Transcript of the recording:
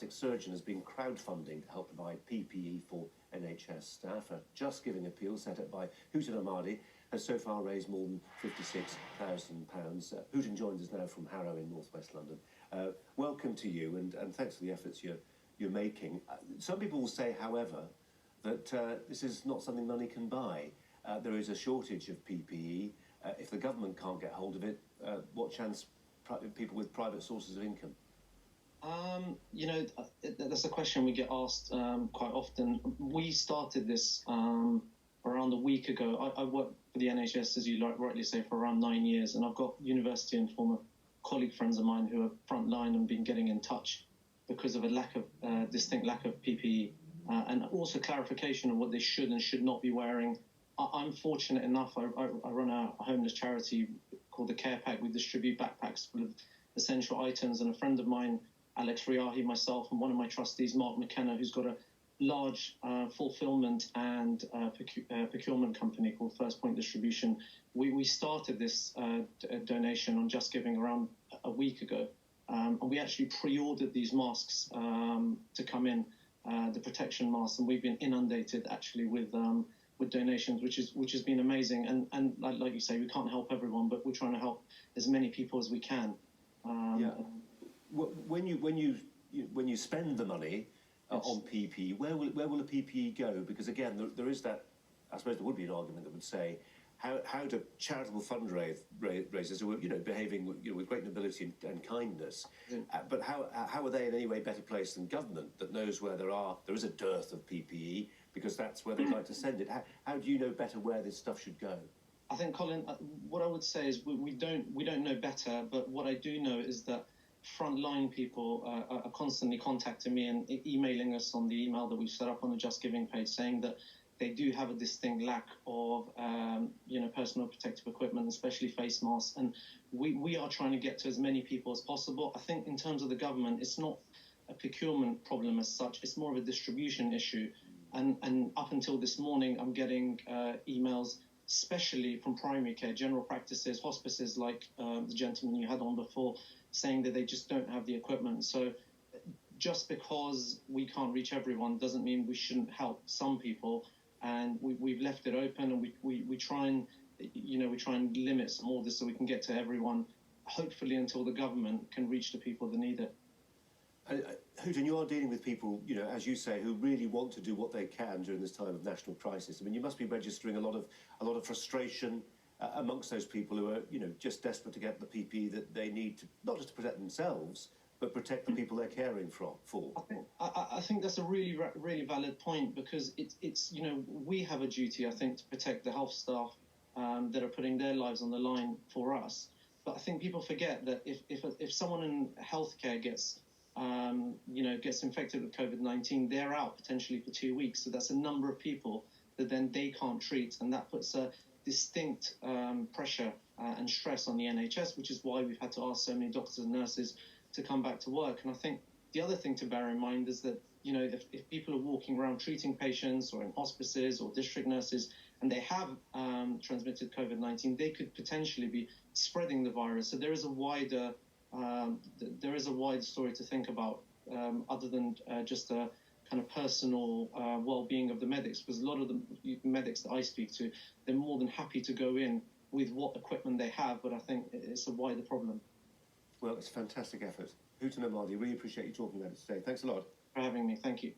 Plastic Surgeon has been crowdfunding to help provide PPE for NHS staff. A Just Giving appeal set up by Hootan Ahmadi has so far raised more than £56,000. Hootan joins us now from Harrow in northwest London. Welcome to you, and thanks for the efforts you're making. Some people will say, however, that this is not something money can buy. There is a shortage of PPE. If the government can't get hold of it, what chance people with private sources of income? That's a question we get asked quite often. We started this around a week ago. I worked for the NHS, as you rightly say, for around 9 years, and I've got university and former colleague friends of mine who are frontline and been getting in touch because of a distinct lack of PPE, and also clarification of what they should and should not be wearing. I'm fortunate enough, I run a homeless charity called the Carepack. We distribute backpacks full of essential items, and a friend of mine, Alex Riahi, myself, and one of my trustees, Mark McKenna, who's got a large fulfillment and procurement company called First Point Distribution. We started this donation on Just Giving around a week ago, and we actually pre-ordered these masks to come in, the protection masks, and we've been inundated actually with donations, which has been amazing. And like you say, we can't help everyone, but we're trying to help as many people as we can. When you spend the money on PPE, where will the PPE go? Because again, there is that. I suppose there would be an argument that would say, how do charitable fundraisers who are behaving with great nobility and kindness, but how are they in any way better placed than government that knows where there is a dearth of PPE, because that's where they'd like to send it? How do you know better where this stuff should go? I think, Colin, what I would say is we don't know better, but what I do know is that frontline people are constantly contacting me and emailing us on the email that we've set up on the Just Giving page, saying that they do have a distinct lack of personal protective equipment, especially face masks, and we are trying to get to as many people as possible. I think in terms of the government, it's not a procurement problem as such, it's more of a distribution issue. And up until this morning, I'm getting emails, especially from primary care, general practices, hospices like the gentleman you had on before, saying that they just don't have the equipment. So just because we can't reach everyone doesn't mean we shouldn't help some people. And we've left it open, and we try and limit some orders so we can get to everyone, hopefully until the government can reach the people that need it. Hootan, you are dealing with people, as you say, who really want to do what they can during this time of national crisis. I mean, you must be registering a lot of frustration amongst those people who are, just desperate to get the PPE that they need to, not just to protect themselves, but protect the people they're caring for. I think that's a really valid point, because it's we have a duty, I think, to protect the health staff that are putting their lives on the line for us. But I think people forget that if someone in healthcare gets infected with COVID-19, they're out potentially for 2 weeks. So that's a number of people that then they can't treat, and that puts a distinct pressure and stress on the NHS, which is why we've had to ask so many doctors and nurses to come back to work. And I think the other thing to bear in mind is that, if people are walking around treating patients or in hospices or district nurses, and they have transmitted COVID-19, they could potentially be spreading the virus. So there is a wider story to think about, other than just a kind of personal well-being of the medics, because a lot of the medics that I speak to, they're more than happy to go in with what equipment they have, but I think it's a wider problem. Well, it's a fantastic effort. Hootan Ahmadi, really appreciate you talking about it today. Thanks a lot. For having me. Thank you.